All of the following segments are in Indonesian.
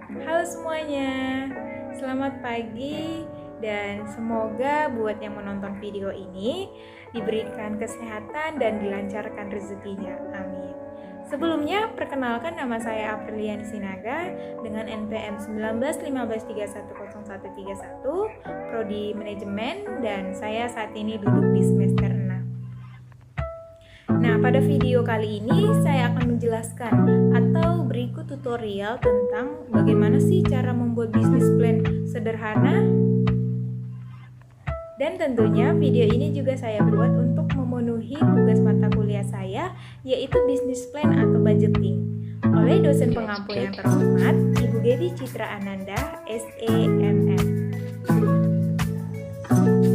Halo semuanya, selamat pagi dan semoga buat yang menonton video ini diberikan kesehatan dan dilancarkan rezekinya, amin. Sebelumnya, perkenalkan nama saya Aprilian Sinaga dengan NPM 1915310131, Prodi Manajemen, dan saya saat ini duduk di semester 6. Nah, pada video kali ini saya akan menjelaskan atau berikut tutorial tentang bagaimana sih cara membuat bisnis plan sederhana. Dan tentunya video ini juga saya buat untuk memenuhi tugas mata kuliah saya, yaitu bisnis plan atau budgeting, oleh dosen pengampu yang terhormat, Ibu Gedi Citra Ananda, SEMM.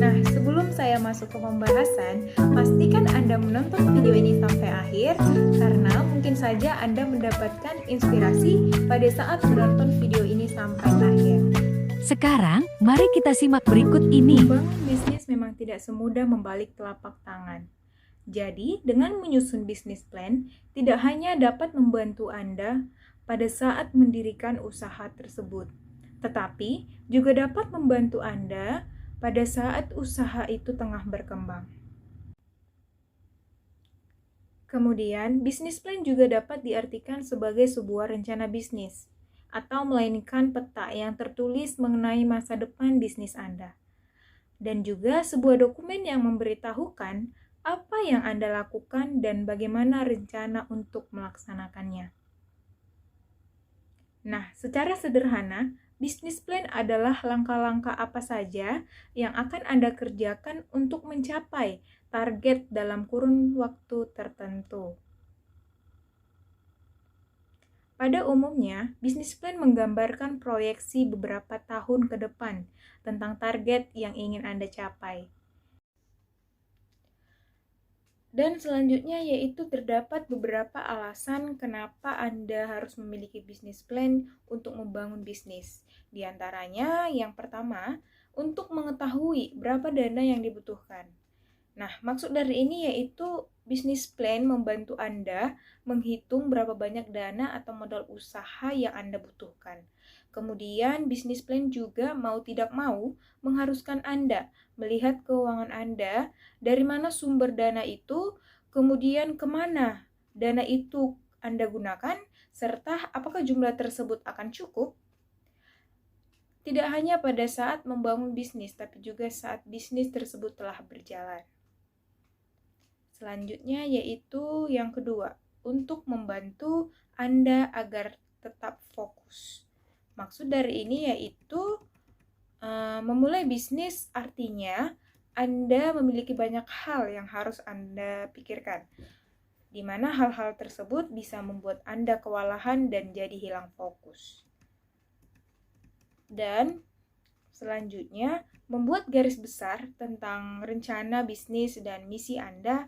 Nah, sebelum saya masuk ke pembahasan, pastikan Anda menonton video ini sampai akhir, karena mungkin saja Anda mendapatkan inspirasi pada saat menonton video ini sampai akhir. Sekarang, mari kita simak berikut ini. Membangun bisnis memang tidak semudah membalik telapak tangan. Jadi, dengan menyusun bisnis plan, tidak hanya dapat membantu Anda pada saat mendirikan usaha tersebut, tetapi juga dapat membantu Anda pada saat usaha itu tengah berkembang. Kemudian, bisnis plan juga dapat diartikan sebagai sebuah rencana bisnis, atau melainkan peta yang tertulis mengenai masa depan bisnis Anda. Dan juga sebuah dokumen yang memberitahukan apa yang Anda lakukan dan bagaimana rencana untuk melaksanakannya. Nah, secara sederhana, bisnis plan adalah langkah-langkah apa saja yang akan Anda kerjakan untuk mencapai target dalam kurun waktu tertentu. Pada umumnya, bisnis plan menggambarkan proyeksi beberapa tahun ke depan tentang target yang ingin Anda capai. Dan selanjutnya yaitu terdapat beberapa alasan kenapa Anda harus memiliki bisnis plan untuk membangun bisnis. Di antaranya, yang pertama, untuk mengetahui berapa dana yang dibutuhkan. Nah, maksud dari ini yaitu bisnis plan membantu Anda menghitung berapa banyak dana atau modal usaha yang Anda butuhkan. Kemudian, bisnis plan juga mau tidak mau mengharuskan Anda melihat keuangan Anda, dari mana sumber dana itu, kemudian kemana dana itu Anda gunakan, serta apakah jumlah tersebut akan cukup. Tidak hanya pada saat membangun bisnis, tapi juga saat bisnis tersebut telah berjalan. Selanjutnya yaitu yang kedua, untuk membantu Anda agar tetap fokus. Maksud dari ini yaitu memulai bisnis artinya Anda memiliki banyak hal yang harus Anda pikirkan, di mana hal-hal tersebut bisa membuat Anda kewalahan dan jadi hilang fokus. Dan selanjutnya, membuat garis besar tentang rencana bisnis dan misi Anda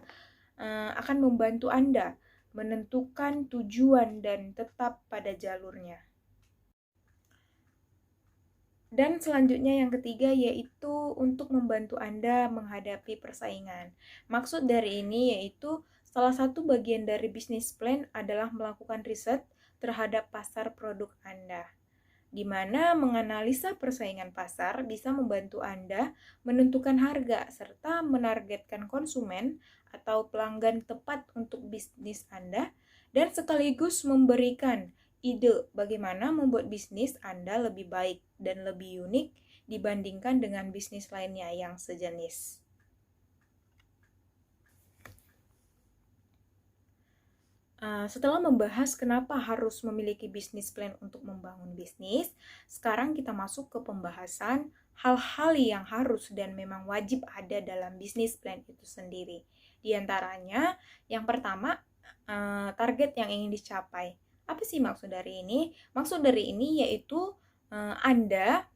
akan membantu Anda menentukan tujuan dan tetap pada jalurnya. Dan selanjutnya yang ketiga yaitu untuk membantu Anda menghadapi persaingan. Maksud dari ini yaitu salah satu bagian dari bisnis plan adalah melakukan riset terhadap pasar produk Anda, di mana menganalisa persaingan pasar bisa membantu Anda menentukan harga serta menargetkan konsumen atau pelanggan tepat untuk bisnis Anda, dan sekaligus memberikan ide bagaimana membuat bisnis Anda lebih baik dan lebih unik dibandingkan dengan bisnis lainnya yang sejenis. Setelah membahas kenapa harus memiliki bisnis plan untuk membangun bisnis, sekarang kita masuk ke pembahasan hal-hal yang harus dan memang wajib ada dalam bisnis plan itu sendiri. Di antaranya, yang pertama, target yang ingin dicapai. Apa sih maksud dari ini? Maksud dari ini yaitu Anda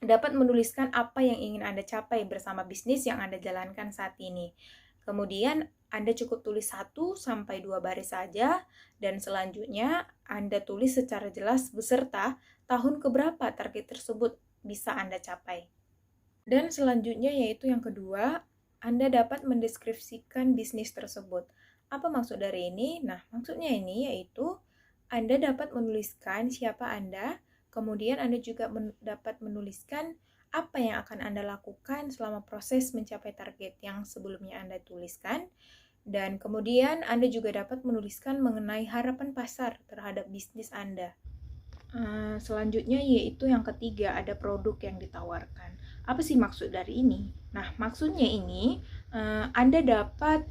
dapat menuliskan apa yang ingin Anda capai bersama bisnis yang Anda jalankan saat ini. Kemudian Anda cukup tulis 1-2 baris saja, dan selanjutnya Anda tulis secara jelas beserta tahun keberapa target tersebut bisa Anda capai. Dan selanjutnya yaitu yang kedua, Anda dapat mendeskripsikan bisnis tersebut. Apa maksud dari ini? Nah, maksudnya ini yaitu Anda dapat menuliskan siapa Anda, Kemudian Anda juga dapat menuliskan apa yang akan Anda lakukan selama proses mencapai target yang sebelumnya Anda tuliskan. Dan kemudian Anda juga dapat menuliskan mengenai harapan pasar terhadap bisnis Anda. Selanjutnya yaitu yang ketiga, ada produk yang ditawarkan. Apa sih maksud dari ini? Nah, maksudnya ini Anda dapat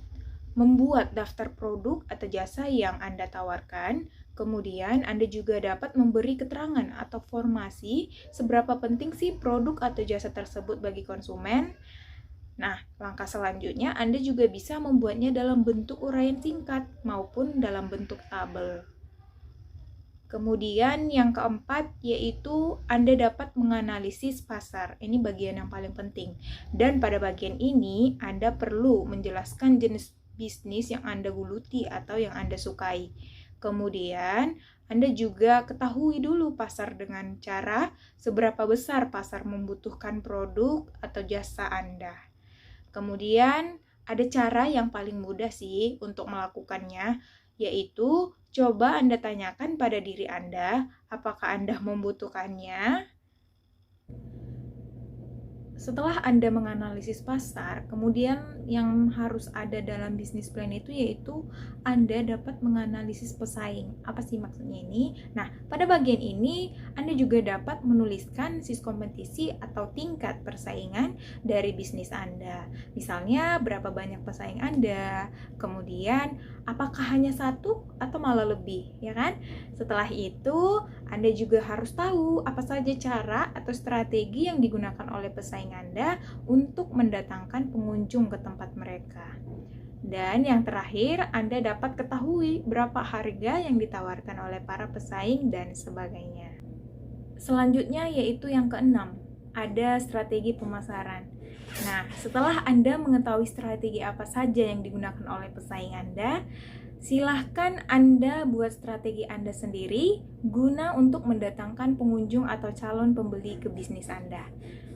membuat daftar produk atau jasa yang Anda tawarkan. Kemudian Anda juga dapat memberi keterangan atau informasi seberapa penting sih produk atau jasa tersebut bagi konsumen. Nah, langkah selanjutnya Anda juga bisa membuatnya dalam bentuk uraian singkat maupun dalam bentuk tabel. Kemudian yang keempat yaitu Anda dapat menganalisis pasar. Ini bagian yang paling penting. Dan pada bagian ini Anda perlu menjelaskan jenis bisnis yang Anda geluti atau yang Anda sukai. Kemudian Anda juga ketahui dulu pasar dengan cara seberapa besar pasar membutuhkan produk atau jasa Anda. Kemudian ada cara yang paling mudah sih untuk melakukannya, yaitu coba Anda tanyakan pada diri Anda, apakah Anda membutuhkannya? Setelah Anda menganalisis pasar, kemudian yang harus ada dalam bisnis plan itu yaitu Anda dapat menganalisis pesaing. Apa sih maksudnya ini? Nah, pada bagian ini Anda juga dapat menuliskan sis kompetisi atau tingkat persaingan dari bisnis Anda. Misalnya, berapa banyak pesaing Anda, kemudian apakah hanya satu atau malah lebih, ya kan? Setelah itu, Anda juga harus tahu apa saja cara atau strategi yang digunakan oleh pesaing Anda untuk mendatangkan pengunjung ke tempat mereka. Dan yang terakhir, Anda dapat ketahui berapa harga yang ditawarkan oleh para pesaing dan sebagainya. Selanjutnya yaitu yang keenam, ada strategi pemasaran. Nah, setelah Anda mengetahui strategi apa saja yang digunakan oleh pesaing Anda, silahkan Anda buat strategi Anda sendiri guna untuk mendatangkan pengunjung atau calon pembeli ke bisnis Anda.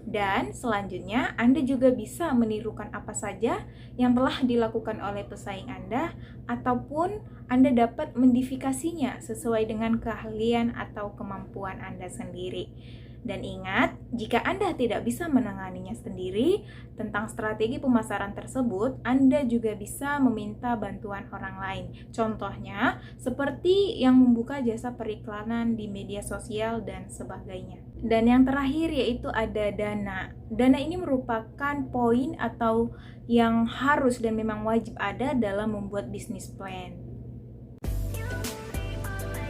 Dan selanjutnya Anda juga bisa menirukan apa saja yang telah dilakukan oleh pesaing Anda, ataupun Anda dapat modifikasinya sesuai dengan keahlian atau kemampuan Anda sendiri. Dan ingat, jika Anda tidak bisa menanganinya sendiri tentang strategi pemasaran tersebut, Anda juga bisa meminta bantuan orang lain. Contohnya, seperti yang membuka jasa periklanan di media sosial dan sebagainya. Dan yang terakhir yaitu ada dana. Dana ini merupakan poin atau yang harus dan memang wajib ada dalam membuat bisnis plan.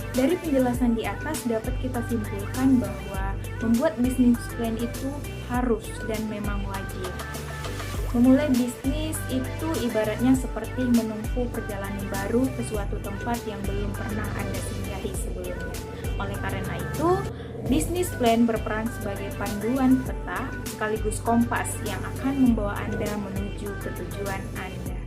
Dari penjelasan di atas dapat kita simpulkan bahwa membuat bisnis plan itu harus dan memang wajib. Memulai bisnis itu ibaratnya seperti menempuh perjalanan baru ke suatu tempat yang belum pernah Anda singgahi sebelumnya. Oleh karena itu, bisnis plan berperan sebagai panduan peta sekaligus kompas yang akan membawa Anda menuju ke tujuan Anda.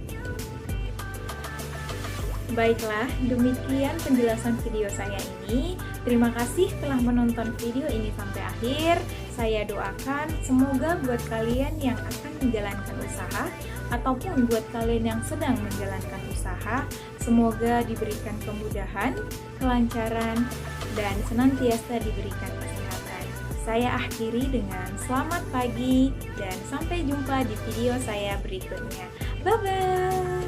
Baiklah, demikian penjelasan video saya ini. Terima kasih telah menonton video ini sampai akhir. Saya doakan semoga buat kalian yang akan menjalankan usaha ataupun buat kalian yang sedang menjalankan usaha, semoga diberikan kemudahan, kelancaran, dan senantiasa diberikan kesehatan. Saya akhiri dengan selamat pagi dan sampai jumpa di video saya berikutnya. Bye-bye!